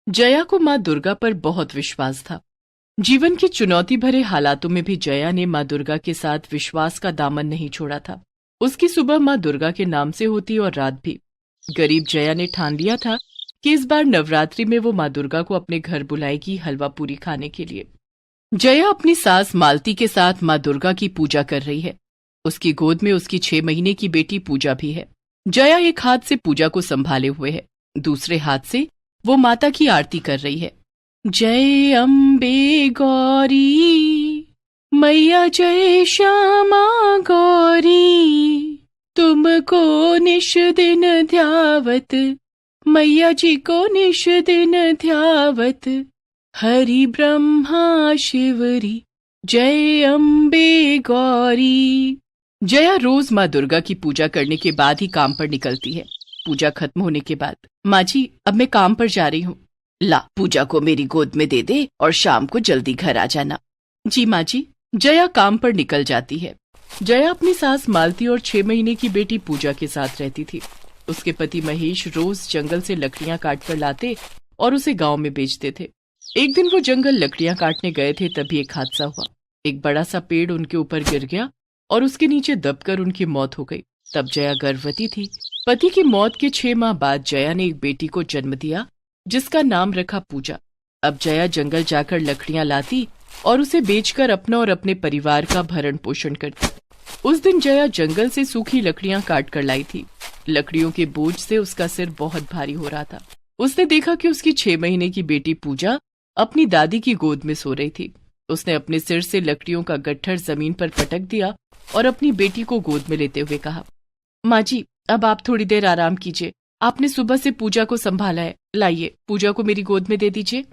जया को माँ दुर्गा पर बहुत विश्वास था। जीवन की चुनौती भरे हालातों में भी जया ने माँ दुर्गा के साथ विश्वास का दामन नहीं छोड़ा था। उसकी सुबह माँ दुर्गा के नाम से होती और रात भी। गरीब जया ने ठान लिया था कि इस बार नवरात्रि में वो माँ दुर्गा को अपने घर बुलाएगी हलवा पूरी खाने के लिए। जया अपनी सास मालती के साथ माँ दुर्गा की पूजा कर रही है। उसकी गोद में उसकी 6 महीने की बेटी पूजा भी है। जया एक हाथ से पूजा को संभाले हुए है, दूसरे हाथ से वो माता की आरती कर रही है। जय अम्बे गौरी मैया, जय श्यामा गौरी, तुमको निश दिन ध्यावत, मैया जी को निश दिन ध्यावत, हरि ब्रह्मा शिवरी, जय अम्बे गौरी। जया रोज माँ दुर्गा की पूजा करने के बाद ही काम पर निकलती है। पूजा खत्म होने के बाद, माँ जी अब मैं काम पर जा रही हूँ। ला, पूजा को मेरी गोद में दे दे और शाम को जल्दी घर आ जाना। जी माँ जी। जया काम पर निकल जाती है। जया अपनी सास मालती और 6 महीने की बेटी पूजा के साथ रहती थी। उसके पति महेश रोज जंगल से लकड़ियां काट कर लाते और उसे गांव में बेचते थे। एक दिन वो जंगल लकड़ियां काटने गए थे, तभी एक हादसा हुआ। एक बड़ा सा पेड़ उनके ऊपर गिर गया और उसके नीचे दबकर उनकी मौत हो गई। तब जया गर्भवती थी। पति की मौत के 6 माह बाद जया ने एक बेटी को जन्म दिया, जिसका नाम रखा पूजा। अब जया जंगल जाकर लकड़ियां लाती और उसे बेचकर अपना और अपने परिवार का भरण पोषण करती। उस दिन जया जंगल से सूखी लकड़ियां काट कर लाई थी। लकड़ियों के बोझ से उसका सिर बहुत भारी हो रहा था। उसने देखा कि उसकी 6 महीने की बेटी पूजा अपनी दादी की गोद में सो रही थी। उसने अपने सिर से लकड़ियों का गट्ठर जमीन पर पटक दिया और अपनी बेटी को गोद में लेते हुए कहा, माँ जी अब आप थोड़ी देर आराम कीजिए, आपने सुबह से पूजा को संभाला है, लाइए पूजा को मेरी गोद में दे दीजिए।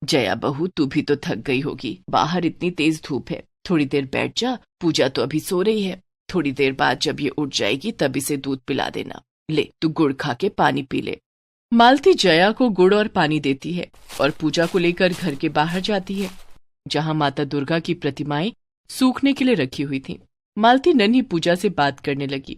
जया बहू, तू भी तो थक गई होगी, बाहर इतनी तेज धूप है, थोड़ी देर बैठ जा, पूजा तो अभी सो रही है, थोड़ी देर बाद जब ये उठ जाएगी तब इसे दूध पिला देना। ले तू गुड़ खा के पानी पी ले। मालती जया को गुड़ और पानी देती है और पूजा को लेकर घर के बाहर जाती है, जहां माता दुर्गा की प्रतिमाएं सूखने के लिए रखी हुई थीं। मालती नन्ही पूजा से बात करने लगी,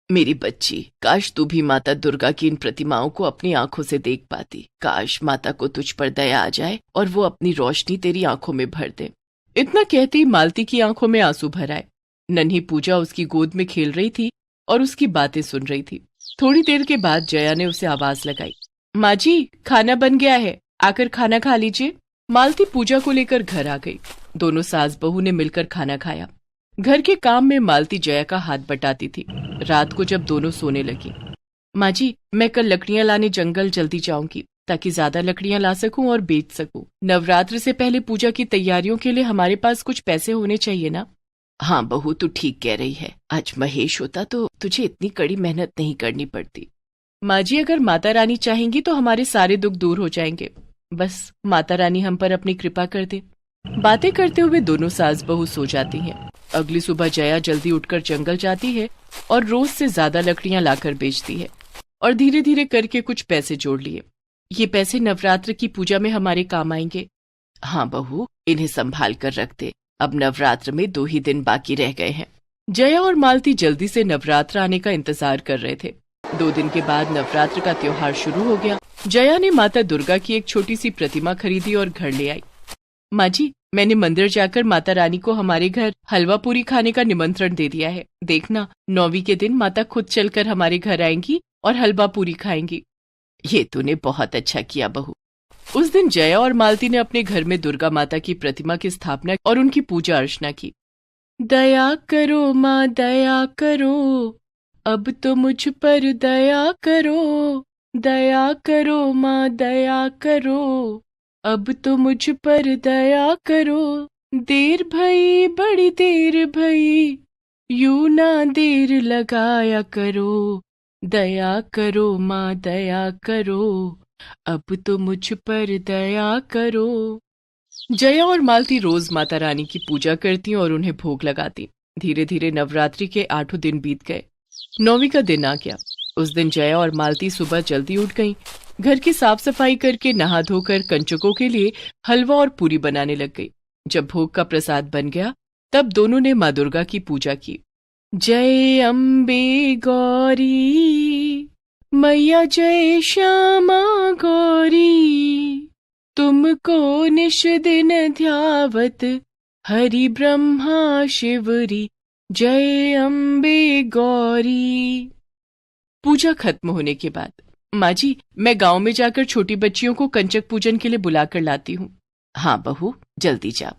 मेरी बच्ची, काश तू भी माता दुर्गा की इन प्रतिमाओं को अपनी आंखों से देख पाती। काश माता को तुझ पर दया आ जाए और वो अपनी रोशनी तेरी आंखों में भर दे। इतना कहती मालती की आंखों में आंसू भर आए। नन्ही पूजा उसकी गोद में खेल रही थी और उसकी बातें सुन रही थी। थोड़ी देर के बाद जया ने उसे आवाज लगाई, माँ जी खाना बन गया है, आकर खाना खा लीजिए। मालती पूजा को लेकर घर आ गई। दोनों सास बहू ने मिलकर खाना खाया। घर के काम में मालती जया का हाथ बटाती थी। रात को जब दोनों सोने लगी, माँ जी मैं कल लकड़ियां लाने जंगल जल्दी जाऊंगी ताकि ज्यादा लकड़ियां ला सकूं और बेच सकूं। नवरात्र से पहले पूजा की तैयारियों के लिए हमारे पास कुछ पैसे होने चाहिए ना। हाँ बहू, तू ठीक कह रही है, आज महेश होता तो तुझे इतनी कड़ी मेहनत नहीं करनी पड़ती। माँ जी अगर माता रानी चाहेंगी तो हमारे सारे दुख दूर हो जाएंगे, बस माता रानी हम पर अपनी कृपा कर दे। बातें करते हुए दोनों सास बहू सो जाती हैं। अगली सुबह जया जल्दी उठकर जंगल जाती है और रोज से ज्यादा लकड़ियां लाकर बेचती है और धीरे धीरे करके कुछ पैसे जोड़ लिए। ये पैसे नवरात्र की पूजा में हमारे काम आएंगे। हाँ बहू, इन्हें संभाल कर रख दे, अब नवरात्र में 2 ही दिन बाकी रह गए हैं। जया और मालती जल्दी से नवरात्र आने का इंतजार कर रहे थे। 2 दिन के बाद नवरात्र का त्योहार शुरू हो गया। जया ने माता दुर्गा की एक छोटी सी प्रतिमा खरीदी और घर ले आई। माँ जी मैंने मंदिर जाकर माता रानी को हमारे घर हलवा पूरी खाने का निमंत्रण दे दिया है। देखना 9वीं के दिन माता खुद चलकर हमारे घर आएंगी और हलवा पूरी खाएंगी। ये तूने बहुत अच्छा किया बहू। उस दिन जया और मालती ने अपने घर में दुर्गा माता की प्रतिमा की स्थापना और उनकी पूजा अर्चना की। दया करो माँ दया करो, अब तो मुझ पर दया करो, दया करो माँ दया करो, अब तो मुझ पर दया करो। देर भई बड़ी देर भई, यूं ना देर लगाया करो, दया करो माँ दया करो, अब तो मुझ पर दया करो। जया और मालती रोज माता रानी की पूजा करती और उन्हें भोग लगाती। धीरे धीरे नवरात्रि के 8 दिन बीत गए। 9वीं का दिन आ गया। उस दिन जया और मालती सुबह जल्दी उठ गईं। घर की साफ सफाई करके नहा धोकर कंचकों के लिए हलवा और पूरी बनाने लग गई। जब भोग का प्रसाद बन गया तब दोनों ने माँ दुर्गा की पूजा की। जय अम्बे गौरी मैया, जय श्यामा गौरी, तुमको निश दिन ध्यावत, हरि ब्रह्मा शिवरी, जय अम्बे गौरी। पूजा खत्म होने के बाद, माँ जी मैं गांव में जाकर छोटी बच्चियों को कंचक पूजन के लिए बुलाकर लाती हूँ। हाँ बहू, जल्दी जा।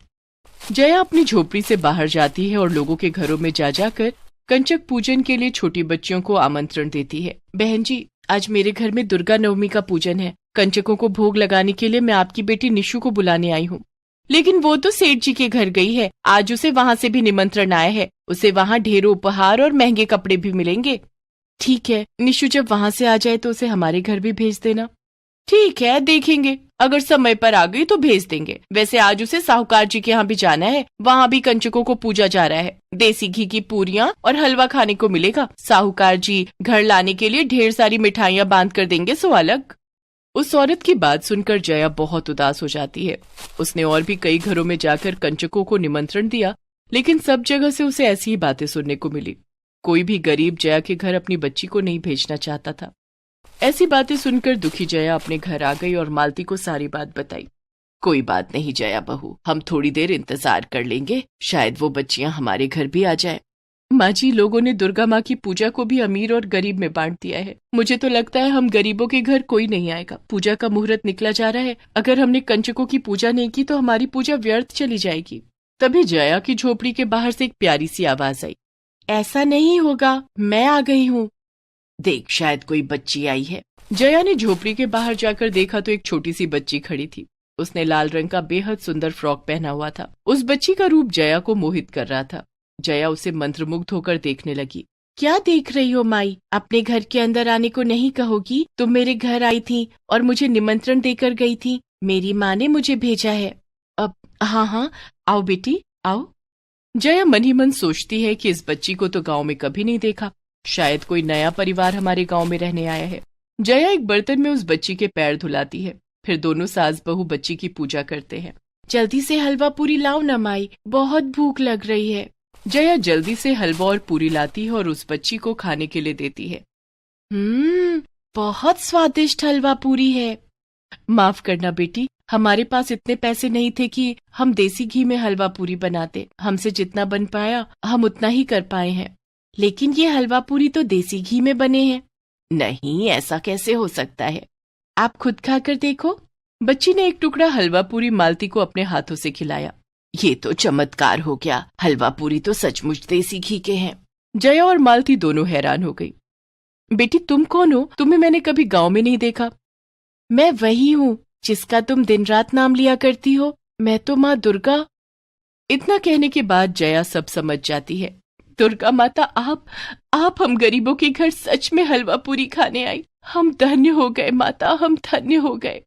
जया अपनी झोपड़ी से बाहर जाती है और लोगों के घरों में जा जाकर कंचक पूजन के लिए छोटी बच्चियों को आमंत्रण देती है। बहन जी, आज मेरे घर में दुर्गा नवमी का पूजन है। कंचकों को भोग लगाने के लिए मैं आपकी बेटी निशु को बुलाने आई हूँ। लेकिन वो तो सेठ जी के घर गई है, आज उसे वहाँ से भी निमंत्रण आया है। उसे वहाँ ढेरों उपहार और महंगे कपड़े भी मिलेंगे। ठीक है, निशु जब वहाँ से आ जाए तो उसे हमारे घर भी भेज देना। ठीक है, देखेंगे, अगर समय पर आ गई तो भेज देंगे। वैसे आज उसे साहूकार जी के यहाँ भी जाना है, वहाँ भी कंचकों को पूजा जा रहा है। देसी घी की पूरियां और हलवा खाने को मिलेगा। साहूकार जी घर लाने के लिए ढेर सारी मिठाइयां बांध कर देंगे सो अलग। उस औरत की बात सुनकर जया बहुत उदास हो जाती है। उसने और भी कई घरों में जाकर कंचकों को निमंत्रण दिया, लेकिन सब जगह से उसे ऐसी ही बातें सुनने को मिली। कोई भी गरीब जया के घर अपनी बच्ची को नहीं भेजना चाहता था। ऐसी बातें सुनकर दुखी जया अपने घर आ गई और मालती को सारी बात बताई। कोई बात नहीं जया बहू, हम थोड़ी देर इंतजार कर लेंगे, शायद वो बच्चियां हमारे घर भी आ जाए। माँ जी, लोगों ने दुर्गा माँ की पूजा को भी अमीर और गरीब में बांट दिया है। मुझे तो लगता है हम गरीबों के घर कोई नहीं आएगा। पूजा का मुहूर्त निकला जा रहा है, अगर हमने कंचकों की पूजा नहीं की तो हमारी पूजा व्यर्थ चली जाएगी। तभी जया की झोपड़ी के बाहर से एक प्यारी सी आवाज आई। ऐसा नहीं होगा, मैं आ गई हूँ। देख, शायद कोई बच्ची आई है। जया ने झोपड़ी के बाहर जाकर देखा तो एक छोटी सी बच्ची खड़ी थी। उसने लाल रंग का बेहद सुंदर फ्रॉक पहना हुआ था। उस बच्ची का रूप जया को मोहित कर रहा था। जया उसे मंत्रमुग्ध होकर देखने लगी। क्या देख रही हो माई? अपने घर के अंदर आने को नहीं कहोगी? तुम मेरे घर आई थी और मुझे निमंत्रण देकर गई थी। मेरी माँ ने मुझे भेजा है। अब हाँ हाँ, आओ बेटी आओ। जया मन ही मन सोचती है कि इस बच्ची को तो गांव में कभी नहीं देखा, शायद कोई नया परिवार हमारे गांव में रहने आया है। जया एक बर्तन में उस बच्ची के पैर धुलाती है, फिर दोनों सास बहू बच्ची की पूजा करते हैं। जल्दी से हलवा पूरी लाओ ना माई, बहुत भूख लग रही है। जया जल्दी से हलवा और पूरी लाती है और उस बच्ची को खाने के लिए देती है। बहुत स्वादिष्ट हलवा पूरी है। माफ करना बेटी, हमारे पास इतने पैसे नहीं थे कि हम देसी घी में हलवा पूरी बनाते। हमसे जितना बन पाया हम उतना ही कर पाए हैं। लेकिन ये हलवा पूरी तो देसी घी में बने हैं। नहीं, ऐसा कैसे हो सकता है? आप खुद खाकर देखो। बच्ची ने एक टुकड़ा हलवा पूरी मालती को अपने हाथों से खिलाया। ये तो चमत्कार हो गया, हलवा पूरी तो सचमुच देसी घी के हैं। जया और मालती दोनों हैरान हो गई। बेटी तुम कौन हो? तुम्हें मैंने कभी गांव में नहीं देखा। मैं वही हूँ जिसका तुम दिन रात नाम लिया करती हो। मैं तो माँ दुर्गा। इतना कहने के बाद जया सब समझ जाती है। दुर्गा माता, आप हम गरीबों के घर सच में हलवा पूरी खाने आई। हम धन्य हो गए माता, हम धन्य हो गए।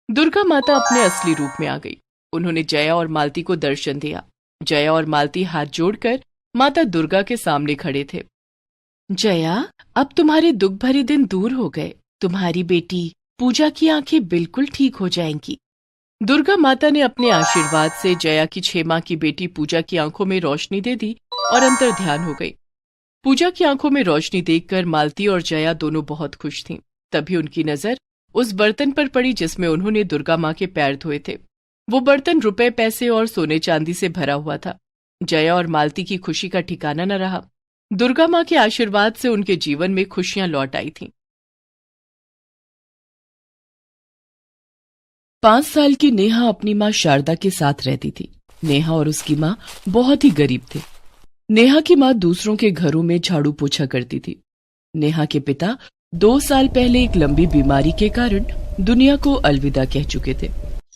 दुर्गा माता अपने असली रूप में आ गई। उन्होंने जया और मालती को दर्शन दिया। जया और मालती हाथ जोड़कर माता दुर्गा के सामने खड़े थे। जया, अब तुम्हारे दुख भरे दिन दूर हो गए। तुम्हारी बेटी पूजा की आंखें बिल्कुल ठीक हो जाएंगी। दुर्गा माता ने अपने आशीर्वाद से जया की 6 माह की बेटी पूजा की आंखों में रोशनी दे दी और अंतर ध्यान हो गई। पूजा की आंखों में रोशनी देखकर मालती और जया दोनों बहुत खुश थीं। तभी उनकी नजर उस बर्तन पर पड़ी जिसमें उन्होंने दुर्गा माँ के पैर धोए थे। वो बर्तन रुपए, पैसे और सोने चांदी से भरा हुआ था। जया और मालती की खुशी का ठिकाना न रहा। दुर्गा माँ के आशीर्वाद से उनके जीवन में खुशियां लौट आई थीं। 5 साल की नेहा अपनी माँ शारदा के साथ रहती थी। नेहा और उसकी माँ बहुत ही गरीब थे। नेहा की माँ दूसरों के घरों में झाड़ू पोछा करती थी। नेहा के पिता 2 साल पहले एक लंबी बीमारी के कारण दुनिया को अलविदा कह चुके थे।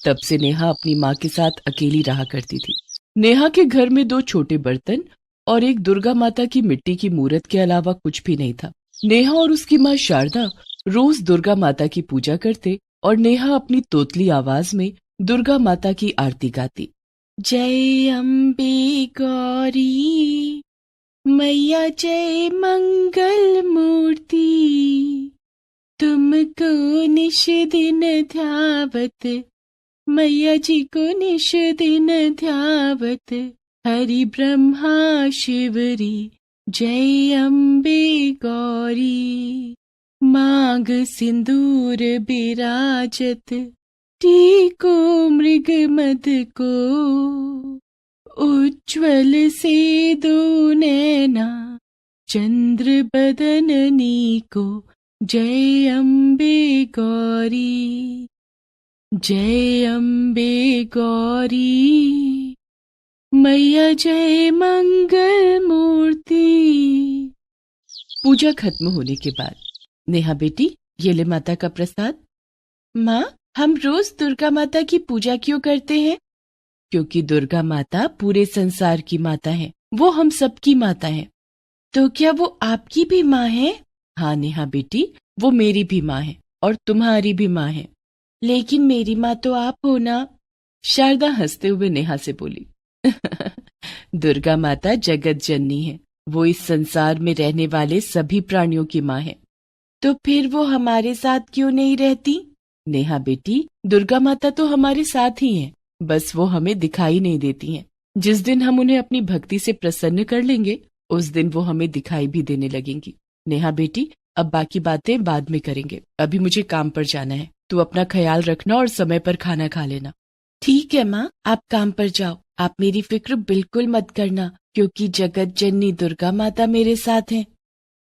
तब से नेहा अपनी माँ के साथ अकेली रहा करती थी। नेहा के घर में 2 छोटे बर्तन और एक दुर्गा माता की मिट्टी की मूर्त के अलावा कुछ भी नहीं था। नेहा और उसकी माँ शारदा रोज दुर्गा माता की पूजा करते और नेहा अपनी तोतली आवाज में दुर्गा माता की आरती गाती। जय अम्बे गौरी मैया, जय मंगल मूर्ति, तुमको निश दिन ध्यावत, मैया जी को निश दिन ध्यावत, हरि ब्रह्मा शिवरी, जय अम्बे गौरी। मांग सिंदूर बिराजत, टीको मृग मद को, उज्ज्वल से दो नैना, चंद्र बदननी को, जय अम्बे गौरी, जय अम्बे गौरी, मैया जय मंगल मूर्ति। पूजा खत्म होने के बाद, नेहा बेटी ये ले माता का प्रसाद। माँ, हम रोज दुर्गा माता की पूजा क्यों करते हैं? क्योंकि दुर्गा माता पूरे संसार की माता है, वो हम सबकी माता है। तो क्या वो आपकी भी माँ है? हाँ नेहा बेटी, वो मेरी भी माँ है और तुम्हारी भी माँ है। लेकिन मेरी माँ तो आप हो ना? शारदा हंसते हुए नेहा से बोली। दुर्गा माता जगत जननी है, वो इस संसार में रहने वाले सभी प्राणियों की माँ है। तो फिर वो हमारे साथ क्यों नहीं रहती? नेहा बेटी, दुर्गा माता तो हमारे साथ ही हैं, बस वो हमें दिखाई नहीं देती हैं। जिस दिन हम उन्हें अपनी भक्ति से प्रसन्न कर लेंगे, उस दिन वो हमें दिखाई भी देने लगेंगी। नेहा बेटी, अब बाकी बातें बाद में करेंगे, अभी मुझे काम पर जाना है। तू अपना ख्याल रखना और समय पर खाना खा लेना। ठीक है माँ, आप काम पर जाओ, आप मेरी फिक्र बिल्कुल मत करना, क्योंकि जगत जननी दुर्गा माता मेरे साथ है।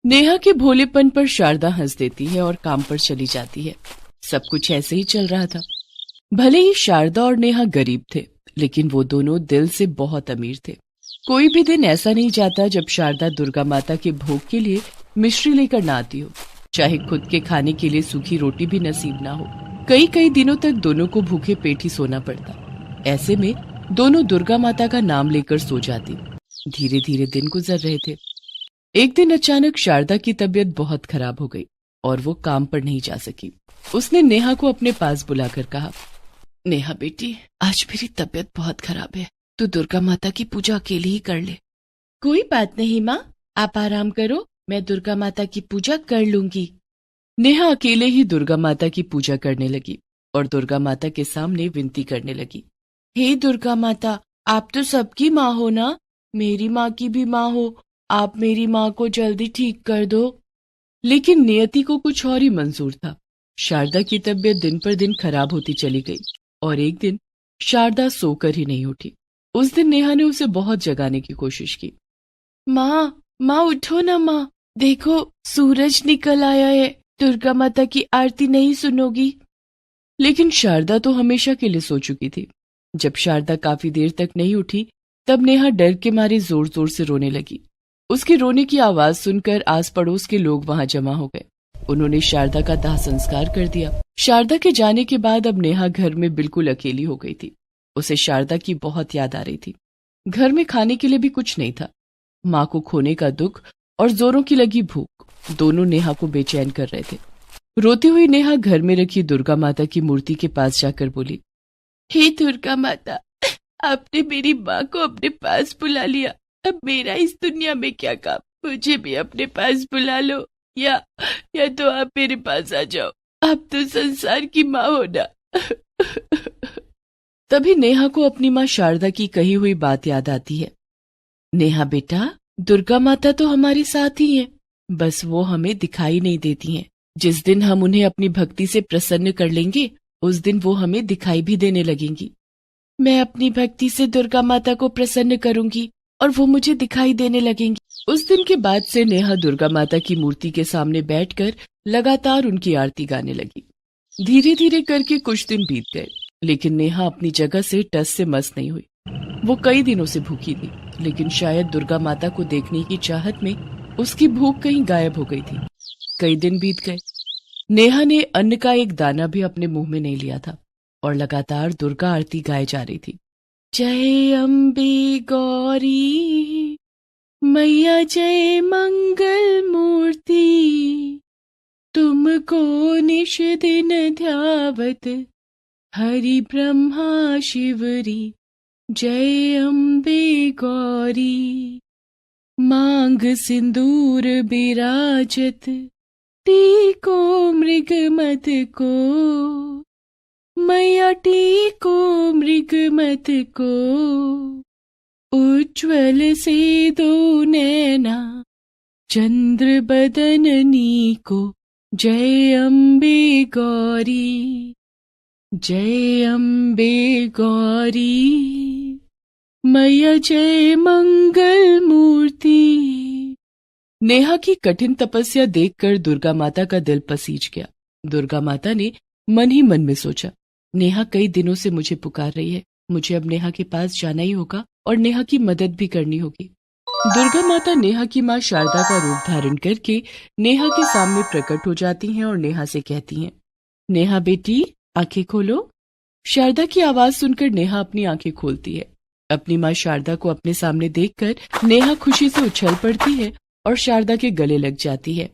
नेहा के भोलेपन पर शारदा हंस देती है और काम पर चली जाती है। सब कुछ ऐसे ही चल रहा था। भले ही शारदा और नेहा गरीब थे, लेकिन वो दोनों दिल से बहुत अमीर थे। कोई भी दिन ऐसा नहीं जाता जब शारदा दुर्गा माता के भोग के लिए मिश्री लेकर ना आती हो, चाहे खुद के खाने के लिए सूखी रोटी भी नसीब ना हो। कई कई दिनों तक दोनों को भूखे पेट ही सोना पड़ता। ऐसे में दोनों दुर्गा माता का नाम लेकर सो जाती। धीरे धीरे दिन गुजर रहे थे। एक दिन अचानक शारदा की तबीयत बहुत खराब हो गई और वो काम पर नहीं जा सकी। उसने नेहा को अपने पास बुलाकर कहा, नेहा बेटी, आज मेरी तबीयत बहुत खराब है, तू दुर्गा माता की पूजा अकेले ही कर ले। कोई बात नहीं माँ, आप आराम करो, मैं दुर्गा माता की पूजा कर लूंगी। नेहा अकेले ही दुर्गा माता की पूजा करने लगी और दुर्गा माता के सामने विनती करने लगी, हे दुर्गा माता, आप तो सबकी माँ हो ना, मेरी माँ की भी माँ हो, आप मेरी माँ को जल्दी ठीक कर दो। लेकिन नियति को कुछ और ही मंजूर था। शारदा की तबीयत दिन पर दिन खराब होती चली गई और एक दिन शारदा सोकर ही नहीं उठी। उस दिन नेहा ने उसे बहुत जगाने की कोशिश की। माँ, माँ उठो ना माँ, देखो सूरज निकल आया है, दुर्गा माता की आरती नहीं सुनोगी? लेकिन शारदा तो हमेशा के लिए सो चुकी थी। जब शारदा काफी देर तक नहीं उठी, तब नेहा डर के मारे जोर जोर से रोने लगी। उसके रोने की आवाज सुनकर आस पड़ोस के लोग वहां जमा हो गए। उन्होंने शारदा का दाह संस्कार कर दिया। शारदा के जाने के बाद अब नेहा घर में बिल्कुल अकेली हो गई थी। उसे शारदा की बहुत याद आ रही थी। घर में खाने के लिए भी कुछ नहीं था। माँ को खोने का दुख और जोरों की लगी भूख दोनों नेहा को बेचैन कर रहे थे। रोती हुई नेहा घर में रखी दुर्गा माता की मूर्ति के पास जाकर बोली, हे दुर्गा माता, आपने मेरी माँ को अपने पास बुला लिया, अब मेरा इस दुनिया में क्या काम, मुझे भी अपने पास बुला लो, या तो आप मेरे पास आ जाओ, आप तो संसार की माँ हो ना। तभी नेहा को अपनी माँ शारदा की कही हुई बात याद आती है। नेहा बेटा, दुर्गा माता तो हमारे साथ ही हैं, बस वो हमें दिखाई नहीं देती हैं। जिस दिन हम उन्हें अपनी भक्ति से प्रसन्न कर लेंगे, उस दिन वो हमें दिखाई भी देने लगेंगी। मैं अपनी भक्ति से दुर्गा माता को प्रसन्न करूंगी और वो मुझे दिखाई देने लगेंगी। उस दिन के बाद से नेहा दुर्गा माता की मूर्ति के सामने बैठकर लगातार उनकी आरती गाने लगी। धीरे धीरे करके कुछ दिन बीत गए, लेकिन नेहा अपनी जगह से टस से मस नहीं हुई। वो कई दिनों से भूखी थी, लेकिन शायद दुर्गा माता को देखने की चाहत में उसकी भूख कहीं गायब हो गई थी। कई दिन बीत गए। नेहा ने अन्न का एक दाना भी अपने मुंह में नहीं लिया था और लगातार दुर्गा आरती गाई जा रही थी। जय अम्बे गौरी, मैया जय मंगल मूर्ति, तुमको निश दिन ध्यावत, हरि ब्रह्मा शिवरी, जय अम्बे गौरी, मांग सिंदूर बिराजत, टीको मृग मद को, मैया टीको मृग मद को, उज्ज्वल से दो नैना, चंद्र बदननी को, जय अम्बे गौरी, जय अम्बे गौरी मैया जय मंगल मूर्ति। नेहा की कठिन तपस्या देखकर दुर्गा माता का दिल पसीज गया। दुर्गा माता ने मन ही मन में सोचा, नेहा कई दिनों से मुझे पुकार रही है, मुझे अब नेहा के पास जाना ही होगा और नेहा की मदद भी करनी होगी। दुर्गा माता नेहा की माँ शारदा का रूप धारण करके नेहा के सामने प्रकट हो जाती हैं और नेहा से कहती हैं, नेहा बेटी आंखें खोलो। शारदा की आवाज सुनकर नेहा अपनी आंखें खोलती है। अपनी माँ शारदा को अपने सामने देखकर नेहा खुशी से उछल पड़ती है और शारदा के गले लग जाती है।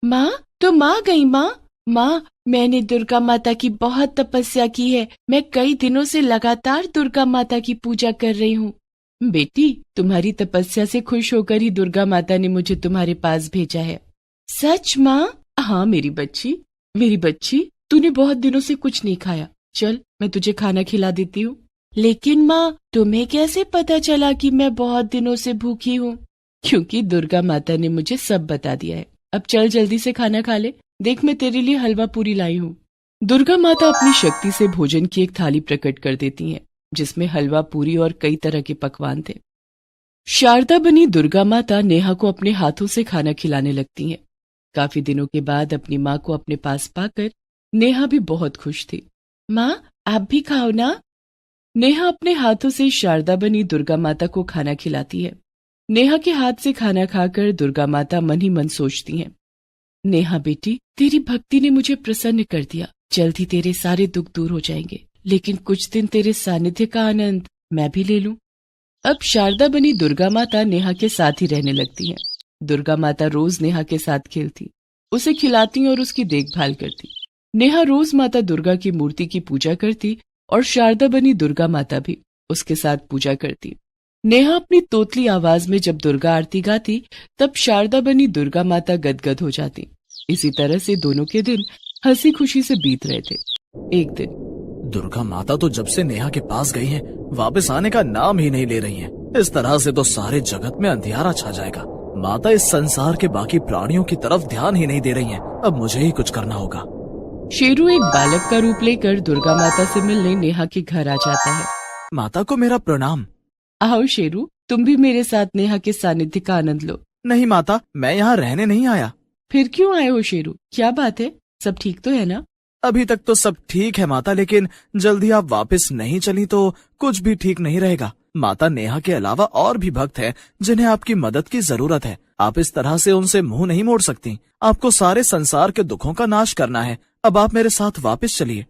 माँ तुम आ गई माँ। माँ मैंने दुर्गा माता की बहुत तपस्या की है, मैं कई दिनों से लगातार दुर्गा माता की पूजा कर रही हूँ। बेटी तुम्हारी तपस्या से खुश होकर ही दुर्गा माता ने मुझे तुम्हारे पास भेजा है। सच माँ? हाँ मेरी बच्ची तूने बहुत दिनों से कुछ नहीं खाया, चल मैं तुझे खाना खिला देती हूँ। लेकिन माँ तुम्हें कैसे पता चला कि मैं बहुत दिनों से भूखी हूँ? क्योंकि दुर्गा माता ने मुझे सब बता दिया है। अब चल जल्दी से खाना खा ले, देख मैं तेरे लिए हलवा पूरी लाई हूँ। दुर्गा माता अपनी शक्ति से भोजन की एक थाली प्रकट कर देती हैं, जिसमें हलवा पूरी और कई तरह के पकवान थे। शारदा बनी दुर्गा माता नेहा को अपने हाथों से खाना खिलाने लगती हैं। काफी दिनों के बाद अपनी माँ को अपने पास पाकर नेहा भी बहुत खुश थी। माँ आप भी खाओ ना। नेहा अपने हाथों से शारदा बनी दुर्गा माता को खाना खिलाती है। नेहा के हाथ से खाना खाकर दुर्गा माता मन ही मन सोचती हैं, नेहा बेटी तेरी भक्ति ने मुझे प्रसन्न कर दिया, जल्द ही तेरे सारे दुख दूर हो जाएंगे, लेकिन कुछ दिन तेरे सानिध्य का आनंद मैं भी ले लूं। अब शारदा बनी दुर्गा माता नेहा के साथ ही रहने लगती हैं। दुर्गा माता रोज नेहा के साथ खेलती, उसे खिलाती और उसकी देखभाल करती। नेहा रोज माता दुर्गा की मूर्ति की पूजा करती और शारदा बनी दुर्गा माता भी उसके साथ पूजा करती। नेहा अपनी तोतली आवाज में जब दुर्गा आरती गाती, तब शारदा बनी दुर्गा माता गदगद हो जाती। इसी तरह से दोनों के दिन हंसी खुशी से बीत रहे थे। एक दिन दुर्गा माता तो जब से नेहा के पास गई हैं, वापस आने का नाम ही नहीं ले रही हैं। इस तरह से तो सारे जगत में अंधियारा छा जाएगा। माता इस संसार के बाकी प्राणियों की तरफ ध्यान ही नहीं दे रही हैं। अब मुझे ही कुछ करना होगा। शेरू एक बालक का रूप लेकर दुर्गा माता से मिलने नेहा के घर आ जाता है। माता को मेरा प्रणाम। आओ शेरू, तुम भी मेरे साथ नेहा के सानिध्य का आनंद लो। नहीं माता, मैं यहाँ रहने नहीं आया। फिर क्यों आए हो शेरू, क्या बात है, सब ठीक तो है ना? अभी तक तो सब ठीक है माता, लेकिन जल्दी आप वापस नहीं चली तो कुछ भी ठीक नहीं रहेगा। माता नेहा के अलावा और भी भक्त हैं जिन्हें आपकी मदद की जरूरत है। आप इस तरह से उनसे मुंह नहीं मोड़ सकती। आपको सारे संसार के दुखों का नाश करना है। अब आप मेरे साथ वापस चलिए।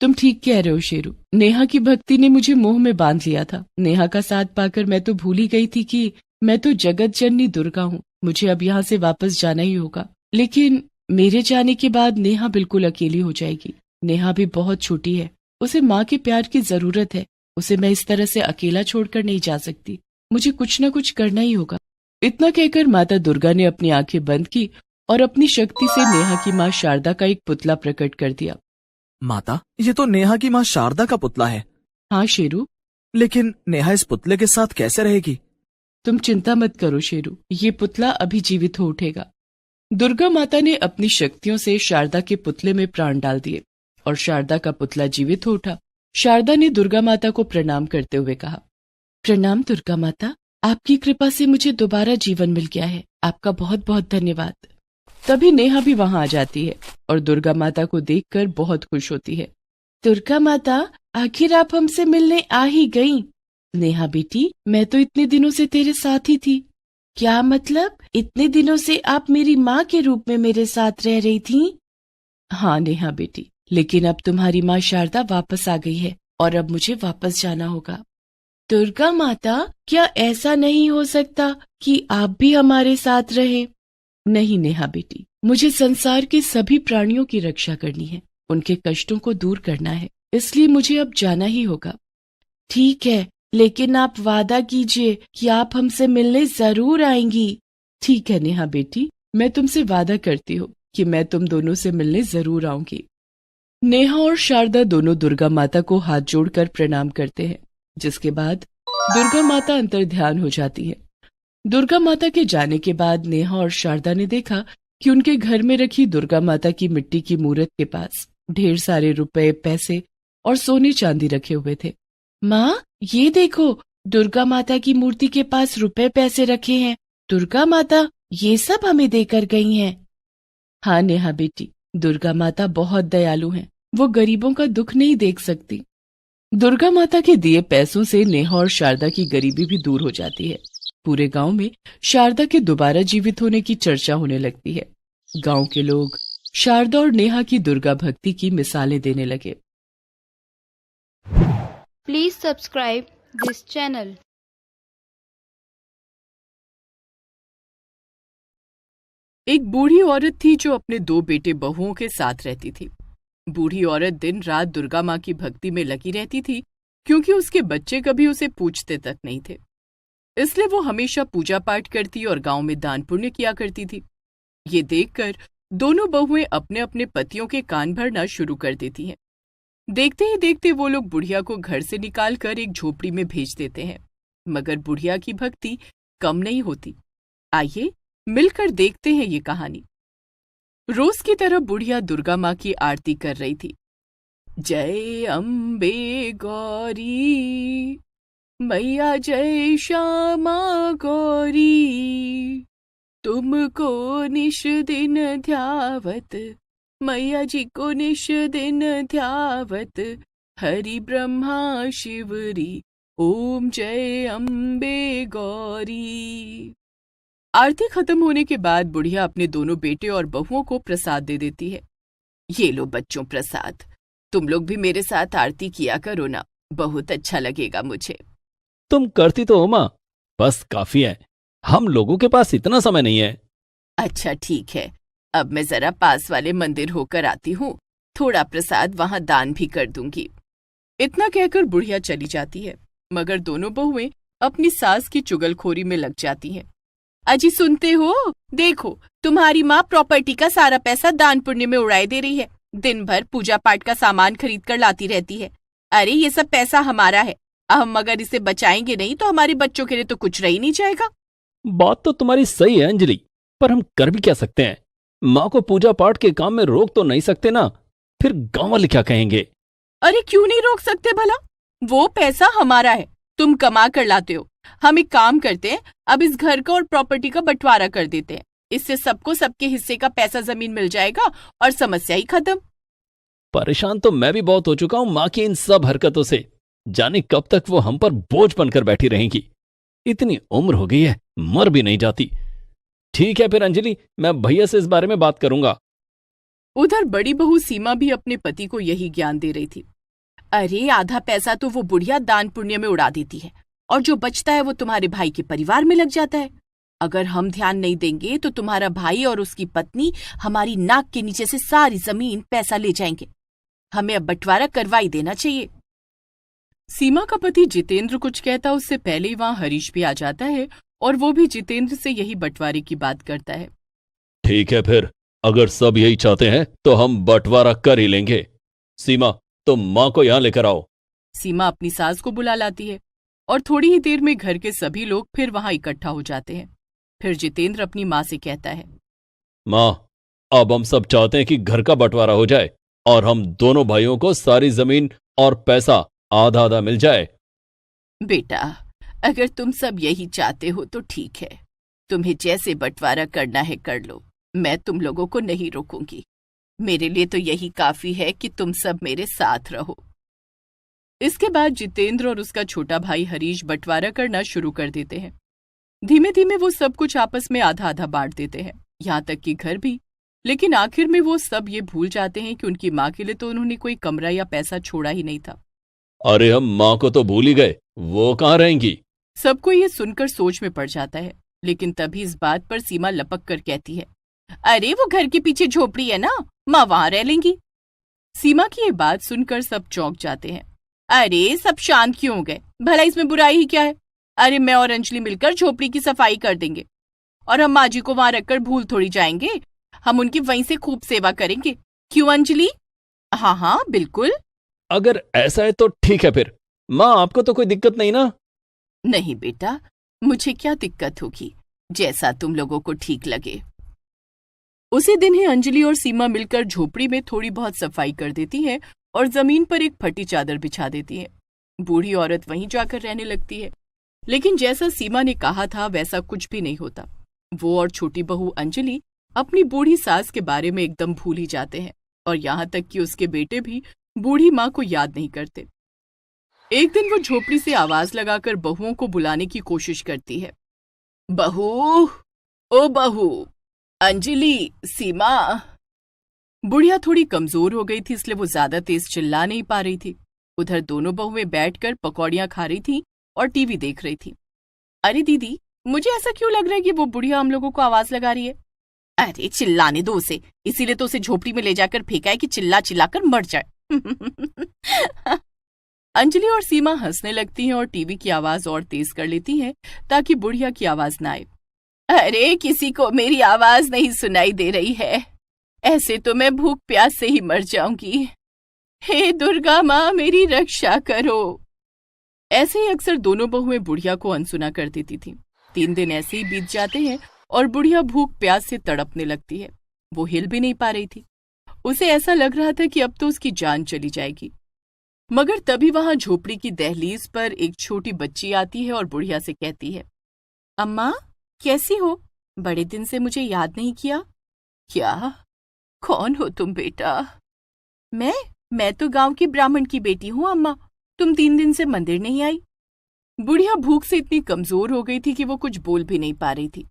तुम ठीक कह रहे हो शेरू, नेहा की भक्ति ने मुझे मोह में बांध लिया था। नेहा का साथ पाकर मैं तो भूल ही गई थी कि मैं तो जगत जननी दुर्गा हूँ। मुझे अब यहाँ से वापस जाना ही होगा, लेकिन मेरे जाने के बाद नेहा बिल्कुल अकेली हो जाएगी। नेहा भी बहुत छोटी है, उसे माँ के प्यार की जरूरत है। उसे मैं इस तरह से अकेला छोड़कर नहीं जा सकती। मुझे कुछ न कुछ करना ही होगा। इतना कहकर माता दुर्गा ने अपनी आंखें बंद की और अपनी शक्ति से नेहा की माँ शारदा का एक पुतला प्रकट कर दिया। माता, ये तो नेहा की माँ शारदा का पुतला है। हाँ शेरू, लेकिन नेहा इस पुतले के साथ कैसे रहेगी? तुम चिंता मत करो शेरू, ये पुतला अभी जीवित हो उठेगा। दुर्गा माता ने अपनी शक्तियों से शारदा के पुतले में प्राण डाल दिए और शारदा का पुतला जीवित हो उठा। शारदा ने दुर्गा माता को प्रणाम करते हुए कहा, प्रणाम दुर्गा माता, आपकी कृपा से मुझे दोबारा जीवन मिल गया है, आपका बहुत बहुत धन्यवाद। तभी नेहा भी वहां आ जाती है और दुर्गा माता को देखकर बहुत खुश होती है। दुर्गा माता, आखिर आप हमसे मिलने आ ही गईं। नेहा बेटी, मैं तो इतने दिनों से तेरे साथ ही थी। क्या मतलब? इतने दिनों से आप मेरी माँ के रूप में मेरे साथ रह रही थीं? हाँ नेहा बेटी, लेकिन अब तुम्हारी माँ शारदा वापस आ गई है और अब मुझे वापस जाना होगा। दुर्गा माता, क्या ऐसा नहीं हो सकता कि आप भी हमारे साथ रहें? नहीं नेहा बेटी, मुझे संसार के सभी प्राणियों की रक्षा करनी है, उनके कष्टों को दूर करना है, इसलिए मुझे अब जाना ही होगा। ठीक है, लेकिन आप वादा कीजिए कि आप हमसे मिलने जरूर आएंगी। ठीक है नेहा बेटी, मैं तुमसे वादा करती हूँ कि मैं तुम दोनों से मिलने जरूर आऊंगी। नेहा और शारदा दोनों दुर्गा माता को हाथ जोड़कर प्रणाम करते हैं, जिसके बाद दुर्गा माता अंतर्ध्यान हो जाती है। दुर्गा माता के जाने के बाद नेहा और शारदा ने देखा कि उनके घर में रखी दुर्गा माता की मिट्टी की मूर्त के पास ढेर सारे रुपए, पैसे और सोने चांदी रखे हुए थे। माँ, ये देखो, दुर्गा माता की मूर्ति के पास रुपए पैसे रखे हैं। दुर्गा माता ये सब हमें देकर गई हैं। हाँ नेहा बेटी, दुर्गा माता बहुत दयालु हैं। वो गरीबों का दुख नहीं देख सकती। दुर्गा माता के दिए पैसों से नेहा और शारदा की गरीबी भी दूर हो जाती है। पूरे गांव में शारदा के दोबारा जीवित होने की चर्चा होने लगती है। गांव के लोग शारदा और नेहा की दुर्गा भक्ति की मिसालें देने लगे। Please subscribe this channel. एक बूढ़ी औरत थी जो अपने 2 बेटे बहुओं के साथ रहती थी। बूढ़ी औरत दिन रात दुर्गा माँ की भक्ति में लगी रहती थी, क्योंकि उसके बच्चे कभी उसे पूछते तक नहीं थे। इसलिए वो हमेशा पूजा पाठ करती और गांव में दान पुण्य किया करती थी। ये देखकर दोनों बहुएं अपने अपने पतियों के कान भरना शुरू कर देती हैं। देखते ही देखते वो लोग बुढ़िया को घर से निकालकर एक झोपड़ी में भेज देते हैं, मगर बुढ़िया की भक्ति कम नहीं होती। आइए मिलकर देखते हैं ये कहानी। रोज की तरह बुढ़िया दुर्गा माँ की आरती कर रही थी। जय अम्बे गौरी मैया, जय श्यामा गौरी, तुमको निश दिन ध्यावत, मैया जी को निश दिन ध्यावत, हरि ब्रह्मा शिवरी, ओम जय अम्बे गौरी। आरती खत्म होने के बाद बुढ़िया अपने दोनों बेटे और बहुओं को प्रसाद दे देती है। ये लो बच्चों प्रसाद, तुम लोग भी मेरे साथ आरती किया करो ना, बहुत अच्छा लगेगा मुझे। तुम करती तो हो माँ, बस काफी है, हम लोगों के पास इतना समय नहीं है। अच्छा ठीक है, अब मैं जरा पास वाले मंदिर होकर आती हूँ, थोड़ा प्रसाद वहां दान भी कर दूंगी। इतना कहकर बुढ़िया चली जाती है, मगर दोनों बहुएं अपनी सास की चुगलखोरी में लग जाती हैं। अजी सुनते हो, देखो तुम्हारी माँ प्रॉपर्टी का सारा पैसा दान पुण्य में उड़ाए दे रही है। दिन भर पूजा पाठ का सामान खरीद कर लाती रहती है। अरे ये सब पैसा हमारा है, हम अगर इसे बचाएंगे नहीं तो हमारे बच्चों के लिए तो कुछ रह ही नहीं जाएगा। बात तो तुम्हारी सही है अंजलि, पर हम कर भी क्या सकते हैं? माँ को पूजा पाठ के काम में रोक तो नहीं सकते ना, फिर गांव वाले क्या कहेंगे? अरे क्यों नहीं रोक सकते भला, वो पैसा हमारा है, तुम कमा कर लाते हो। हम एक काम करते हैं, अब इस घर का और प्रॉपर्टी का बंटवारा कर देते हैं, इससे सबको सबके हिस्से का पैसा जमीन मिल जाएगा और समस्या ही खत्म। परेशान तो मैं भी बहुत हो चुका हूं माँ की इन सब हरकतों से, जाने कब तक वो हम पर बोझ बनकर बैठी रहेंगी। इतनी उम्र हो गई है, मर भी नहीं जाती। ठीक है फिर अंजलि, मैं भैया से इस बारे में बात करूंगा। उधर बड़ी बहू सीमा भी अपने पति को यही ज्ञान दे रही थी। अरे आधा पैसा तो वो बुढ़िया दान पुण्य में उड़ा देती है, और जो बचता है वो तुम्हारे भाई के परिवार में लग जाता है। अगर हम ध्यान नहीं देंगे तो तुम्हारा भाई और उसकी पत्नी हमारी नाक के नीचे से सारी जमीन पैसा ले जाएंगे। हमें अब बंटवारा करवा ही देना चाहिए। सीमा का पति जितेंद्र कुछ कहता उससे पहले ही वहां हरीश भी आ जाता है, और वो भी जितेंद्र से यही बंटवारे की बात करता है। ठीक है फिर, अगर सब यही चाहते हैं तो हम बंटवारा कर ही लेंगे। सीमा, तुम माँ को यहाँ लेकर आओ। सीमा अपनी सास को बुला लाती है, और थोड़ी ही देर में घर के सभी लोग फिर वहां इकट्ठा हो जाते हैं। फिर जितेंद्र अपनी माँ से कहता है, माँ, अब हम सब चाहते हैं कि घर का बंटवारा हो जाए और हम दोनों भाइयों को सारी जमीन और पैसा आधा आधा मिल जाए। बेटा, अगर तुम सब यही चाहते हो तो ठीक है, तुम्हें जैसे बंटवारा करना है कर लो, मैं तुम लोगों को नहीं रोकूंगी। मेरे लिए तो यही काफी है कि तुम सब मेरे साथ रहो। इसके बाद जितेंद्र और उसका छोटा भाई हरीश बंटवारा करना शुरू कर देते हैं। धीमे धीमे वो सब कुछ आपस में आधा आधा बांट देते हैं, यहाँ तक कि घर भी। लेकिन आखिर में वो सब ये भूल जाते हैं कि उनकी माँ के लिए तो उन्होंने कोई कमरा या पैसा छोड़ा ही नहीं था। अरे हम माँ को तो भूल ही गए, वो कहाँ रहेंगी? सबको ये सुनकर सोच में पड़ जाता है, लेकिन तभी इस बात पर सीमा लपक कर कहती है, अरे वो घर के पीछे झोपड़ी है ना, माँ वहां रह लेंगी। सीमा की ये बात सुनकर सब चौंक जाते हैं। अरे सब शांत क्यों हो गए, भला इसमें बुराई ही क्या है? अरे मैं और अंजलि मिलकर झोपड़ी की सफाई कर देंगे, और हम माँ जी को वहां रखकर भूल थोड़ी जाएंगे, हम उनकी वहीं से खूब सेवा करेंगे। क्यों अंजलि? हाँ हाँ बिल्कुल। अगर ऐसा है तो ठीक है फिर, माँ आपको तो कोई दिक्कत नहीं ना? नहीं बेटा, मुझे क्या दिक्कत होगी, जैसा तुम लोगों को ठीक लगे। उसी दिन ही अंजलि और सीमा मिलकर झोपड़ी में थोड़ी बहुत सफाई कर देती हैं और जमीन पर एक फटी चादर बिछा देती हैं। बूढ़ी औरत वहीं जाकर रहने लगती है। लेकिन जैसा सीमा ने कहा था वैसा कुछ भी नहीं होता। वो और छोटी बहू अंजलि अपनी बूढ़ी सास के बारे में एकदम भूल ही जाते हैं और यहाँ तक कि उसके बेटे भी बूढ़ी माँ को याद नहीं करते। एक दिन वो झोपड़ी से आवाज लगाकर बहुओं को बुलाने की कोशिश करती है। बहू, ओ बहू, अंजलि, सीमा। बुढ़िया थोड़ी कमजोर हो गई थी, इसलिए वो ज्यादा तेज चिल्ला नहीं पा रही थी। उधर दोनों बहुएं बैठकर पकौड़ियां खा रही थी और टीवी देख रही थी। अरे दीदी, मुझे ऐसा क्यों लग रहा है कि वो बुढ़िया हम लोगों को आवाज लगा रही है? अरे चिल्लाने दो उसे, इसीलिए तो उसे झोपड़ी में ले जाकर फेंका है कि चिल्ला चिल्ला कर मर जाए। अंजलि और सीमा हंसने लगती हैं और टीवी की आवाज और तेज कर लेती हैं ताकि बुढ़िया की आवाज ना आए। अरे किसी को मेरी आवाज नहीं सुनाई दे रही है, ऐसे तो मैं भूख प्यास से ही मर जाऊंगी। हे दुर्गा माँ, मेरी रक्षा करो। ऐसे ही अक्सर दोनों बहुएं बुढ़िया को अनसुना कर देती थी। 3 दिन ऐसे ही बीत जाते हैं और बुढ़िया भूख प्यास से तड़पने लगती है। वो हिल भी नहीं पा रही थी। उसे ऐसा लग रहा था कि अब तो उसकी जान चली जाएगी। मगर तभी वहां झोपड़ी की दहलीज पर एक छोटी बच्ची आती है और बुढ़िया से कहती है, अम्मा कैसी हो? बड़े दिन से मुझे याद नहीं किया। क्या? कौन हो तुम बेटा? मैं तो गांव की ब्राह्मण की बेटी हूँ अम्मा। तुम 3 दिन से मंदिर नहीं आई। बुढ़िया भूख से इतनी कमजोर हो गई थी कि वो कुछ बोल भी नहीं पा रही थी।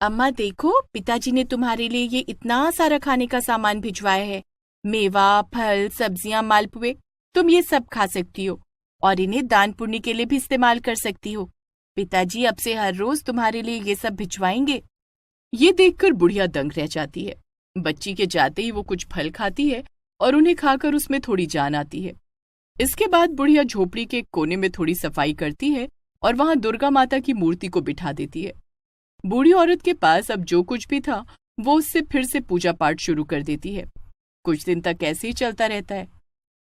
अम्मा देखो, पिताजी ने तुम्हारे लिए ये इतना सारा खाने का सामान भिजवाया है। मेवा, फल, सब्जियां, मालपुए, तुम ये सब खा सकती हो और इन्हें दान पुण्य के लिए भी इस्तेमाल कर सकती हो। पिताजी अब से हर रोज तुम्हारे लिए ये सब भिजवाएंगे। ये देखकर बुढ़िया दंग रह जाती है। बच्ची के जाते ही वो कुछ फल खाती है और उन्हें खाकर उसमें थोड़ी जान आती है। इसके बाद बुढ़िया झोपड़ी के कोने में थोड़ी सफाई करती है और वहां दुर्गा माता की मूर्ति को बिठा देती है। बूढ़ी औरत के पास अब जो कुछ भी था वो उससे फिर से पूजा पाठ शुरू कर देती है। कुछ दिन तक ऐसे ही चलता रहता है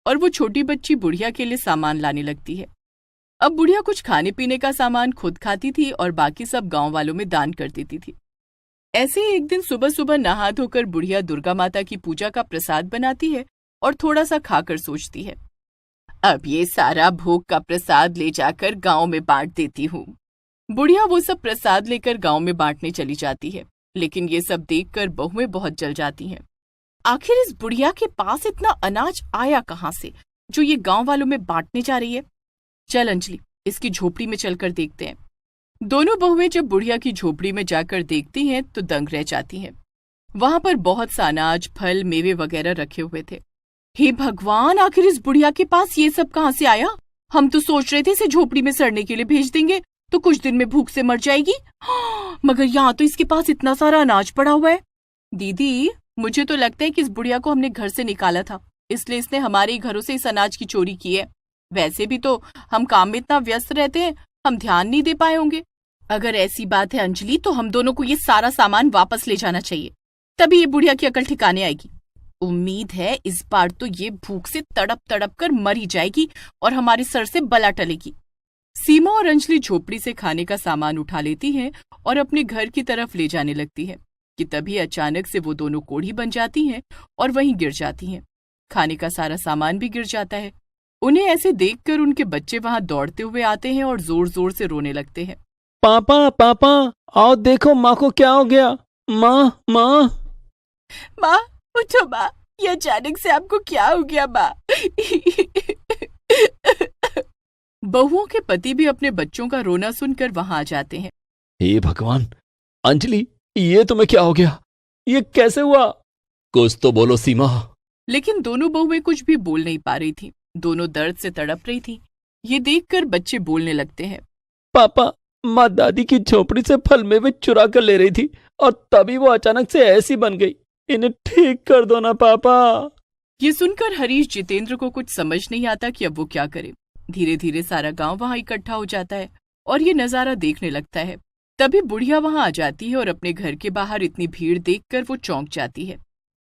और वो छोटी बच्ची बुढ़िया के लिए सामान लाने लगती है। अब बुढ़िया कुछ खाने पीने का सामान खुद खाती थी और बाकी सब गांव वालों में दान कर देती थी। ऐसे ही एक दिन सुबह सुबह नहा धोकर बुढ़िया दुर्गा माता की पूजा का प्रसाद बनाती है और थोड़ा सा खाकर सोचती है, अब ये सारा भोग का प्रसाद ले जाकर गांव में बांट देती हूँ। बुढ़िया वो सब प्रसाद लेकर गांव में बांटने चली जाती है, लेकिन ये सब देखकर बहुएं बहुत जल जाती हैं। आखिर इस बुढ़िया के पास इतना अनाज आया कहाँ से जो ये गांव वालों में बांटने जा रही है? चल अंजलि, इसकी झोपड़ी में चलकर देखते हैं। दोनों बहुएं जब बुढ़िया की झोपड़ी में जाकर देखती हैं तो दंग रह जाती हैं। वहां पर बहुत सा अनाज, फल, मेवे वगैरह रखे हुए थे। हे भगवान, आखिर इस बुढ़िया के पास ये सब कहाँ से आया? हम तो सोच रहे थे इसे झोपड़ी में सड़ने के लिए भेज देंगे तो कुछ दिन में भूख से मर जाएगी, मगर यहाँ तो इसके पास इतना सारा अनाज पड़ा हुआ है। दीदी, मुझे तो लगता है कि इस बुढ़िया को हमने घर से निकाला था, इसलिए इसने हमारे ही घरों से इस अनाज की चोरी की है। वैसे भी तो हम काम में इतना व्यस्त रहते हैं, हम ध्यान नहीं दे पाए होंगे। अगर ऐसी बात है अंजलि, तो हम दोनों को ये सारा सामान वापस ले जाना चाहिए, तभी ये बुढ़िया की अकल ठिकाने आएगी। उम्मीद है इस बार तो ये भूख से तड़प तड़प कर मर ही जाएगी और हमारे सर से बला टलेगी। सीमा और अंजलि झोपड़ी से खाने का सामान उठा लेती हैं और अपने घर की तरफ ले जाने लगती है कि तभी अचानक से वो दोनों कोढ़ी बन जाती हैं और वहीं गिर जाती हैं। खाने का सारा सामान भी गिर जाता है। उन्हें ऐसे देखकर उनके बच्चे वहां दौड़ते हुए आते हैं और जोर जोर से रोने लगते हैं। पापा पापा, आओ देखो माँ को क्या हो गया। माँ माँ माँ उठो माँ, ये अचानक से आपको क्या हो गया माँ? बहुओं के पति भी अपने बच्चों का रोना सुनकर वहां आ जाते हैं। हे भगवान, अंजलि ये तुम्हें क्या हो गया? ये कैसे हुआ? कुछ तो बोलो सीमा। लेकिन दोनों बहुएं कुछ भी बोल नहीं पा रही थी। दोनों दर्द से तड़प रही थी। ये देखकर बच्चे बोलने लगते हैं। पापा, माँ दादी की झोपड़ी से फल मेवे चुरा कर ले रही थी और तभी वो अचानक से ऐसी बन गई। इन्हें ठीक कर दो ना पापा। ये सुनकर हरीश जितेंद्र को कुछ समझ नहीं आता कि अब वो क्या करे। धीरे धीरे सारा गांव वहां इकट्ठा हो जाता है और ये नजारा देखने लगता है। तभी बुढ़िया वहां आ जाती है और अपने घर के बाहर इतनी भीड़ देखकर वो चौंक जाती है।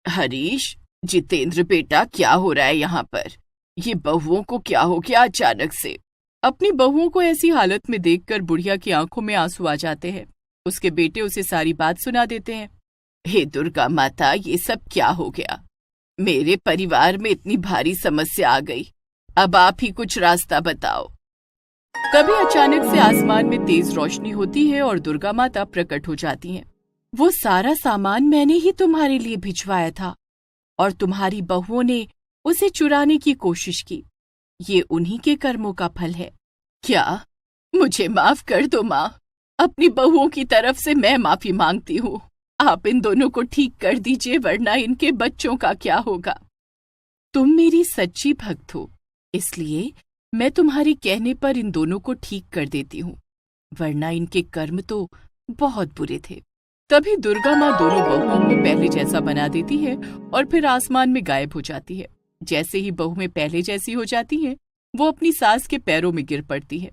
हरीश, जितेंद्र बेटा, क्या हो रहा है यहाँ पर? ये बहुओं को क्या हो गया अचानक से? अपनी बहुओं को ऐसी हालत में देखकर बुढ़िया की आंखों में आंसू आ जाते हैं। उसके बेटे उसे सारी बात सुना देते हैं। हे दुर्गा माता, ये सब क्या हो गया? मेरे परिवार में इतनी भारी समस्या आ गई, अब आप ही कुछ रास्ता बताओ। तभी अचानक से आसमान में तेज रोशनी होती है और दुर्गा माता प्रकट हो जाती हैं। वो सारा सामान मैंने ही तुम्हारे लिए भिजवाया था और तुम्हारी बहुओं ने उसे चुराने की कोशिश की। ये उन्हीं के कर्मों का फल है। क्या? मुझे माफ कर दो माँ। अपनी बहुओं की तरफ से मैं माफी मांगती हूँ। आप इन दोनों को ठीक कर दीजिए, वरना इनके बच्चों का क्या होगा। तुम मेरी सच्ची भक्त हो, इसलिए मैं तुम्हारे कहने पर इन दोनों को ठीक कर देती हूँ, वरना इनके कर्म तो बहुत बुरे थे। तभी दुर्गा माँ दोनों बहुओं को पहले जैसा बना देती है और फिर आसमान में गायब हो जाती है। जैसे ही बहुएं पहले जैसी हो जाती हैं, वो अपनी सास के पैरों में गिर पड़ती है।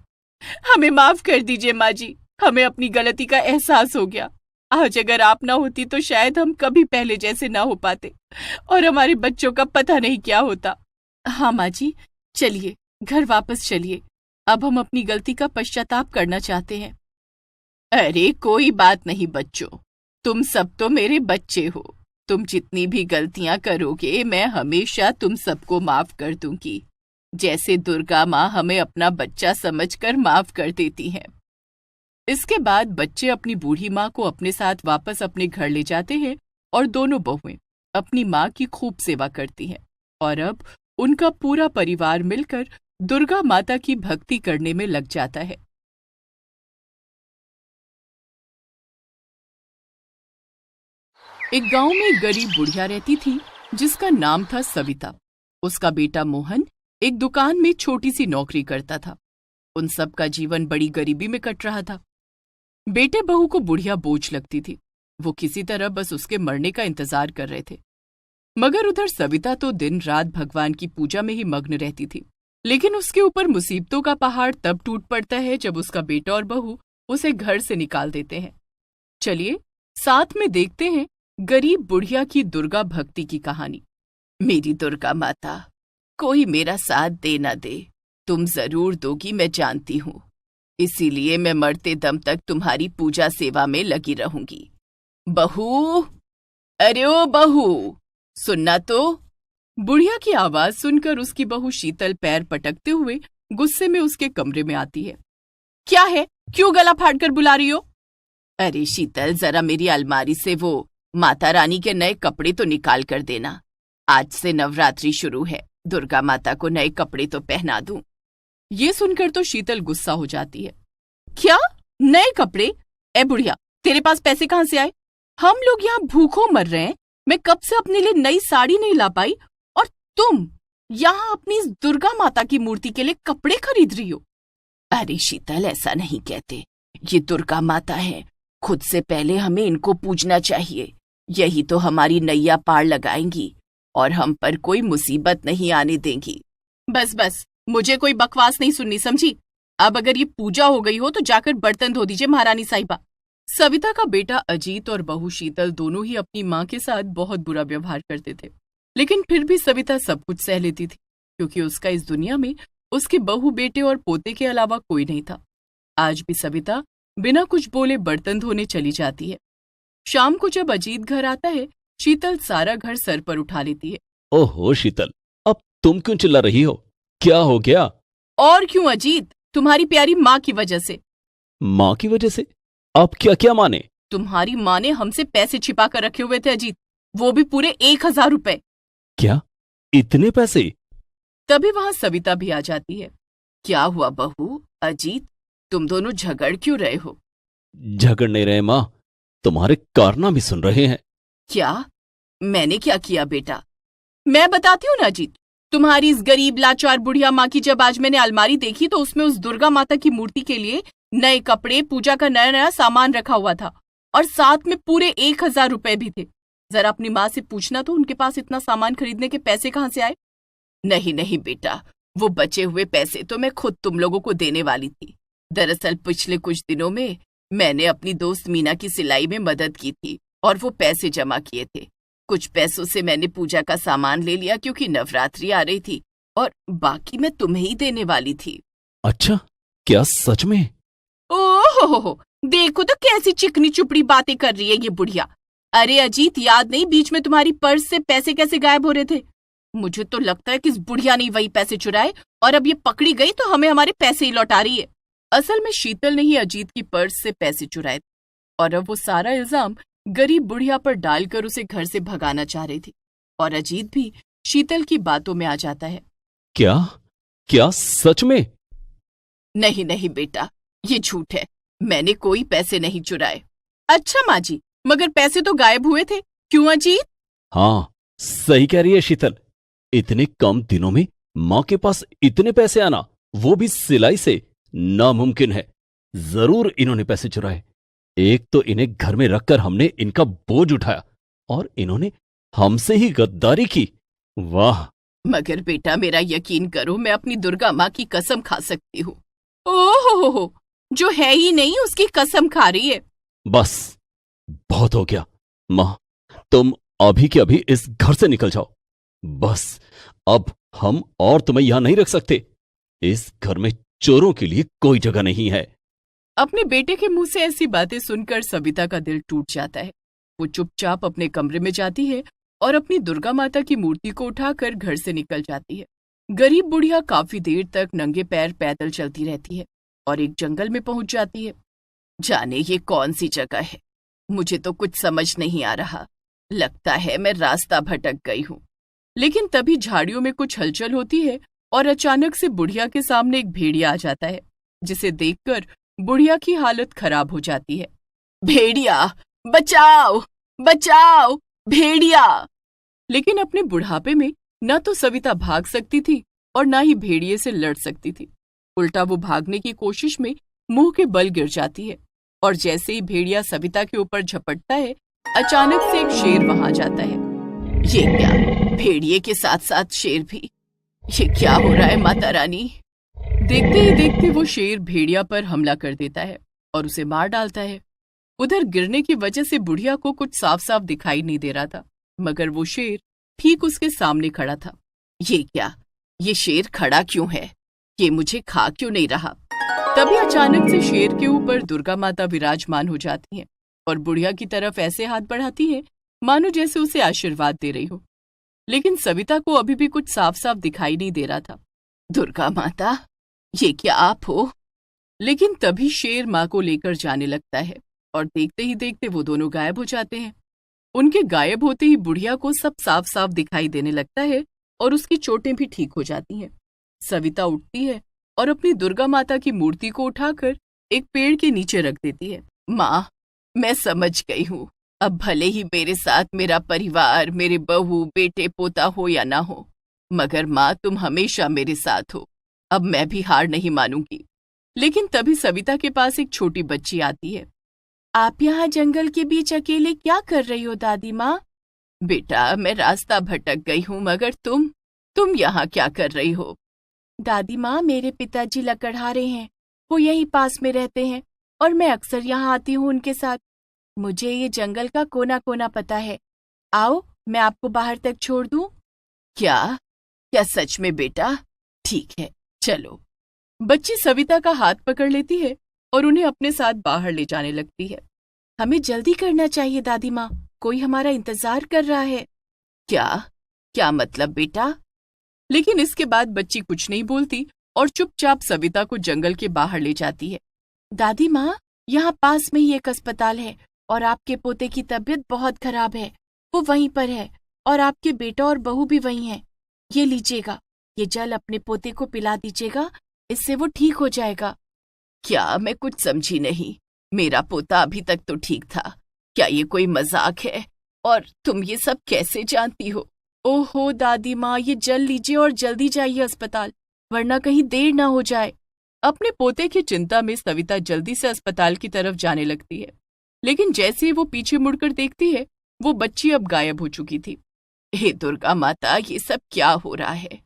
हमें माफ कर दीजिए माँ जी, हमें अपनी गलती का एहसास हो गया। आज अगर आप ना होती तो शायद हम कभी पहले जैसे ना हो पाते और हमारे बच्चों का पता नहीं क्या होता। हाँ माँ जी, चलिए घर वापस चलिए। अब हम अपनी गलती का पश्चाताप करना चाहते हैं। अरे कोई बात नहीं बच्चों, तुम सब तो मेरे बच्चे हो। तुम जितनी भी गलतियां करोगे मैं हमेशा तुम सबको माफ कर दूंगी, जैसे दुर्गा माँ हमें अपना बच्चा समझकर माफ कर देती हैं। इसके बाद बच्चे अपनी बूढ़ी माँ को अपने साथ वापस अपने घर ले जाते हैं और दोनों बहुएं अपनी माँ की खूब सेवा करती हैं और अब उनका पूरा परिवार मिलकर दुर्गा माता की भक्ति करने में लग जाता है। एक गांव में एक गरीब बुढ़िया रहती थी जिसका नाम था सविता। उसका बेटा मोहन एक दुकान में छोटी सी नौकरी करता था। उन सब का जीवन बड़ी गरीबी में कट रहा था। बेटे बहू को बुढ़िया बोझ लगती थी। वो किसी तरह बस उसके मरने का इंतजार कर रहे थे। मगर उधर सविता तो दिन रात भगवान की पूजा में ही मग्न रहती थी। लेकिन उसके ऊपर मुसीबतों का पहाड़ तब टूट पड़ता है जब उसका बेटा और बहू उसे घर से निकाल देते हैं। चलिए साथ में देखते हैं गरीब बुढ़िया की दुर्गा भक्ति की कहानी। मेरी दुर्गा माता, कोई मेरा साथ दे ना दे, तुम जरूर दोगी मैं जानती हूँ, इसीलिए मैं मरते दम तक तुम्हारी पूजा सेवा में लगी रहूंगी। बहू, अरे ओ बहू, सुनना तो। बुढ़िया की आवाज सुनकर उसकी बहू शीतल पैर पटकते हुए गुस्से में उसके कमरे में आती है। क्या है, क्यों गला फाड़कर बुला रही हो? अरे शीतल, जरा मेरी अलमारी से वो माता रानी के नए कपड़े तो निकाल कर देना। आज से नवरात्रि शुरू है, दुर्गा माता को नए कपड़े तो पहना दूं। ये सुनकर तो शीतल गुस्सा हो जाती है। क्या, नए कपड़े? ए बुढ़िया, तेरे पास पैसे कहाँ से आए? हम लोग यहाँ भूखों मर रहे हैं। मैं कब से अपने लिए नई साड़ी नहीं ला पाई और तुम यहाँ अपनी इस दुर्गा माता की मूर्ति के लिए कपड़े खरीद रही हो। अरे शीतल, ऐसा नहीं कहते, ये दुर्गा माता है, खुद से पहले हमें इनको पूजना चाहिए। यही तो हमारी नैया पार लगाएंगी और हम पर कोई मुसीबत नहीं आने देंगी। बस बस, मुझे कोई बकवास नहीं सुननी, समझी? अब अगर ये पूजा हो गई हो तो जाकर बर्तन धो दीजिए महारानी साहिबा। सविता का बेटा अजीत और बहू शीतल दोनों ही अपनी माँ के साथ बहुत बुरा व्यवहार करते थे, लेकिन फिर भी सविता सब कुछ सह लेती थी, क्योंकि उसका इस दुनिया में उसके बहू, बेटे और पोते के अलावा कोई नहीं था। आज भी सविता बिना कुछ बोले बर्तन धोने चली जाती है। शाम को जब अजीत घर आता है, शीतल सारा घर सर पर उठा लेती है। ओहो शीतल, अब तुम क्यों चिल्ला रही हो? क्या हो गया? और क्यों अजीत, तुम्हारी प्यारी माँ की वजह से। माँ की वजह से? अब क्या क्या माने? तुम्हारी माँ ने हमसे पैसे छिपा कर रखे हुए थे अजीत, वो भी पूरे 1000 रुपए। क्या, इतने पैसे? तभी वहां सविता भी आ जाती है। क्या हुआ बहू, अजीत, तुम दोनों झगड़ क्यों रहे हो? झगड़ नहीं रहे माँ, तुम्हारे कारनामे सुन रहे हैं। क्या? मैंने क्या किया बेटा? मैं बताती हूँ ना अजीत। तुम्हारी इस गरीब लाचार बुढ़िया माँ की जब आज मैंने अलमारी देखी तो उसमें उस दुर्गा माता की मूर्ति के लिए नए कपड़े, पूजा का नया नया सामान रखा हुआ था और साथ में पूरे 1000 रुपए भी थे। जरा अपनी माँ से पूछना तो उनके पास इतना सामान खरीदने के पैसे कहाँ से आए? नहीं नहीं बेटा, वो बचे हुए पैसे तो मैं खुद तुम लोगों को देने वाली थी। दरअसल पिछले कुछ दिनों में मैंने अपनी दोस्त मीना की सिलाई में मदद की थी और वो पैसे जमा किए थे। कुछ पैसों से मैंने पूजा का सामान ले लिया क्योंकि नवरात्रि आ रही थी, और बाकी मैं तुम्हें ही देने वाली थी। अच्छा, क्या सच में? ओहो, देखो तो कैसी चिकनी चुपड़ी बातें कर रही है ये बुढ़िया। अरे अजीत, याद नहीं बीच में तुम्हारी पर्स से पैसे कैसे गायब हो रहे थे? मुझे तो लगता है कि इस बुढ़िया ने वही पैसे चुराए और अब ये पकड़ी गई तो हमें हमारे पैसे ही लौटा रही है। असल में शीतल ने ही अजीत की पर्स से पैसे चुराए थे और अब वो सारा इल्जाम गरीब बुढ़िया पर डालकर उसे घर से भगाना चाह रही थी। और अजीत भी शीतल की बातों में आ जाता है। क्या क्या सच में? नहीं नहीं बेटा, ये झूठ है, मैंने कोई पैसे नहीं चुराए। अच्छा माँ जी, मगर पैसे तो गायब हुए थे, क्यों अजीत? हाँ, सही कह रही है शीतल। इतने कम दिनों में माँ के पास इतने पैसे आना, वो भी सिलाई से, नामुमकिन है। जरूर इन्होंने पैसे चुराए। एक तो इन्हें घर में रखकर हमने इनका बोझ उठाया और इन्होंने हमसे ही गद्दारी की। वाह! मगर बेटा मेरा यकीन करो, मैं अपनी दुर्गा माँ की कसम खा सकती हूँ। ओहो, जो है ही नहीं उसकी कसम खा रही है। बस, बहुत हो गया। माँ, तुम अभी के अभी इस घर से निकल जाओ। बस, अब हम और तुम्हें यहां नहीं रख सकते। इस घर में चोरों के लिए कोई जगह नहीं है। अपने बेटे के मुंह से ऐसी बातें सुनकर सविता का दिल टूट जाता है। वो चुपचाप अपने कमरे में जाती है और अपनी दुर्गा माता की मूर्ति को उठाकर घर से निकल जाती है। गरीब बुढ़िया काफी देर तक नंगे पैर पैदल चलती रहती है और एक जंगल में पहुंच जाती है। जाने ये कौन सी जगह है, मुझे तो कुछ समझ नहीं आ रहा। लगता है मैं रास्ता भटक गई हूँ। लेकिन तभी झाड़ियों में कुछ हलचल होती है और अचानक से बुढ़िया के सामने एक भेड़िया आ जाता है, जिसे देखकर बुढ़िया की हालत खराब हो जाती है। भेड़िया, बचाओ बचाओ, भेड़िया! लेकिन अपने बुढ़ापे में न तो सविता भाग सकती थी और न ही भेड़िए से लड़ सकती थी। उल्टा वो भागने की कोशिश में मुंह के बल गिर जाती है और जैसे ही भेड़िया सविता के ऊपर झपटता है, अचानक से एक शेर वहां जाता है। ये क्या, भेड़िए के साथ साथ शेर भी? ये क्या हो रहा है माता रानी? देखते ही देखते वो शेर भेड़िया पर हमला कर देता है और उसे मार डालता है। उधर गिरने की वजह से बुढ़िया को कुछ साफ साफ दिखाई नहीं दे रहा था, मगर वो शेर ठीक उसके सामने खड़ा था। ये क्या, ये शेर खड़ा क्यों है? ये मुझे खा क्यों नहीं रहा? तभी अचानक से शेर के ऊपर दुर्गा माता विराजमान हो जाती हैं और बुढ़िया की तरफ ऐसे हाथ बढ़ाती हैं मानो जैसे उसे आशीर्वाद दे रही हो। लेकिन सविता को अभी भी कुछ साफ साफ दिखाई नहीं दे रहा था। दुर्गा माता, ये क्या आप हो? लेकिन तभी शेर माँ को लेकर जाने लगता है और देखते ही देखते वो दोनों गायब हो जाते हैं। उनके गायब होते ही बुढ़िया को सब साफ साफ दिखाई देने लगता है और उसकी चोटें भी ठीक हो जाती हैं। सविता उठती है और अपनी दुर्गा माता की मूर्ति को उठाकर एक पेड़ के नीचे रख देती है। माँ, मैं समझ गई हूँ। अब भले ही मेरे साथ मेरा परिवार, मेरे बहू बेटे पोता हो या ना हो, मगर माँ तुम हमेशा मेरे साथ हो। अब मैं भी हार नहीं मानूंगी। लेकिन तभी सविता के पास एक छोटी बच्ची आती है। आप यहाँ जंगल के बीच अकेले क्या कर रही हो दादी माँ? बेटा, मैं रास्ता भटक गई हूँ, मगर तुम यहाँ क्या कर रही हो? दादी माँ, मेरे पिताजी लकड़हारे हैं, वो यहीं पास में रहते हैं और मैं अक्सर यहाँ आती हूँ उनके साथ। मुझे ये जंगल का कोना कोना पता है। आओ, मैं आपको बाहर तक छोड़ दूँ। क्या क्या सच में बेटा? ठीक है, चलो। बच्ची सविता का हाथ पकड़ लेती है और उन्हें अपने साथ बाहर ले जाने लगती है। हमें जल्दी करना चाहिए दादी माँ, कोई हमारा इंतजार कर रहा है। क्या मतलब बेटा? लेकिन इसके बाद बच्ची कुछ नहीं बोलती और चुपचाप सविता को जंगल के बाहर ले जाती है। दादी माँ, यहाँ पास में ही एक अस्पताल है और आपके पोते की तबीयत बहुत खराब है, वो वहीं पर है और आपके बेटा और बहू भी वहीं हैं। ये लीजिएगा, ये जल अपने पोते को पिला दीजिएगा, इससे वो ठीक हो जाएगा। क्या? मैं कुछ समझी नहीं। मेरा पोता अभी तक तो ठीक था। क्या ये कोई मजाक है? और तुम ये सब कैसे जानती हो? ओहो दादी माँ, ये जल लीजिए और जल्दी जाइए अस्पताल, वरना कहीं देर ना हो जाए। अपने पोते की चिंता में सविता जल्दी से अस्पताल की तरफ जाने लगती है, लेकिन जैसे ही वो पीछे मुड़कर देखती है, वो बच्ची अब गायब हो चुकी थी। हे दुर्गा माता, ये सब क्या हो रहा है?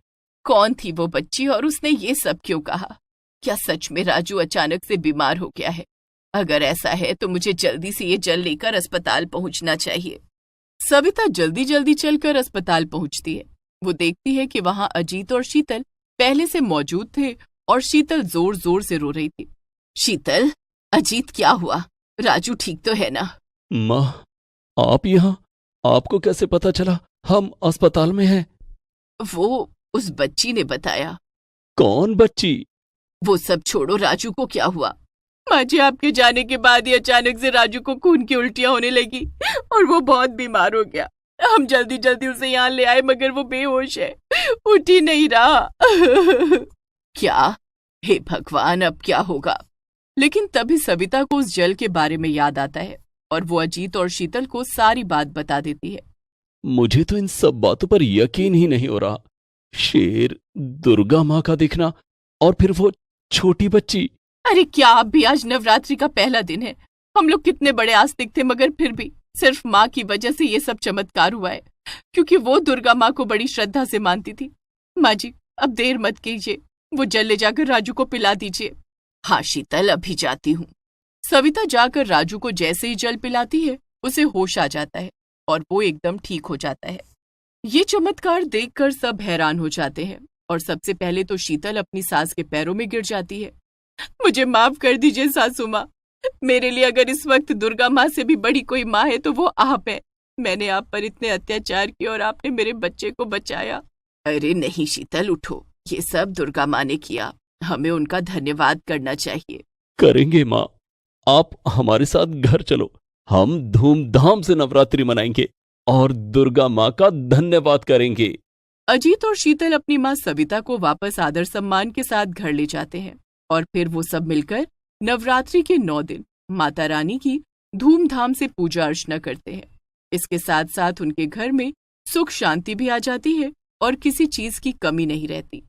कौन थी वो बच्ची और उसने ये सब क्यों कहा? क्या सच में राजू अचानक से बीमार हो गया है? अगर ऐसा है तो मुझे जल्दी से ये जल लेकर अस्पताल पहुंचना चाहिए। सविता जल्दी जल्दी चलकर अस्पताल पहुंचती है। वो देखती है कि वहां अजीत और शीतल पहले से मौजूद थे और शीतल जोर जोर से रो रही थी। शीतल, अजीत क्या हुआ? राजू ठीक तो है ना? माँ, आप यहाँ? आपको कैसे पता चला हम अस्पताल में हैं? वो उस बच्ची ने बताया। कौन बच्ची? वो सब छोड़ो, राजू को क्या हुआ? माँ जी, आपके जाने के बाद ही अचानक से राजू को खून की उल्टियां होने लगी और वो बहुत बीमार हो गया। हम जल्दी जल्दी उसे यहाँ ले आए मगर वो बेहोश है, उठ ही नहीं रहा। क्या? हे भगवान, अब क्या होगा? लेकिन तभी सविता को उस जल के बारे में याद आता है और वो अजीत और शीतल को सारी बात बता देती है। मुझे तो इन सब बातों पर यकीन ही नहीं हो रहा। शेर, दुर्गा माँ का दिखना और फिर वो छोटी बच्ची। अरे क्या आप भी? आज नवरात्रि का पहला दिन है। हम लोग कितने बड़े आस्तिक थे मगर फिर भी सिर्फ माँ की वजह से ये सब चमत्कार हुआ है, क्योंकि वो दुर्गा माँ को बड़ी श्रद्धा से मानती थी। माँ जी, अब देर मत कीजिए, वो जल ले जाकर राजू को पिला दीजिए। हाँ शीतल, अभी जाती हूँ। सविता जाकर राजू को जैसे ही जल पिलाती है उसे होश आ जाता है और वो एकदम ठीक हो जाता है। ये चमत्कार देखकर सब हैरान हो जाते हैं और सबसे पहले तो शीतल अपनी सास के पैरों में गिर जाती है। मुझे माफ कर दीजिए सासू माँ, मेरे लिए अगर इस वक्त दुर्गा माँ से भी बड़ी कोई माँ है तो वो आप है। मैंने आप पर इतने अत्याचार किए और आपने मेरे बच्चे को बचाया। अरे नहीं शीतल, उठो, ये सब दुर्गा माँ ने किया, हमें उनका धन्यवाद करना चाहिए। करेंगे माँ, आप हमारे साथ घर चलो, हम धूमधाम से नवरात्रि मनाएंगे और दुर्गा माँ का धन्यवाद करेंगे। अजीत और शीतल अपनी माँ सविता को वापस आदर सम्मान के साथ घर ले जाते हैं और फिर वो सब मिलकर नवरात्रि के 9 दिन माता रानी की धूमधाम से पूजा अर्चना करते हैं। इसके साथ साथ उनके घर में सुख शांति भी आ जाती है और किसी चीज की कमी नहीं रहती।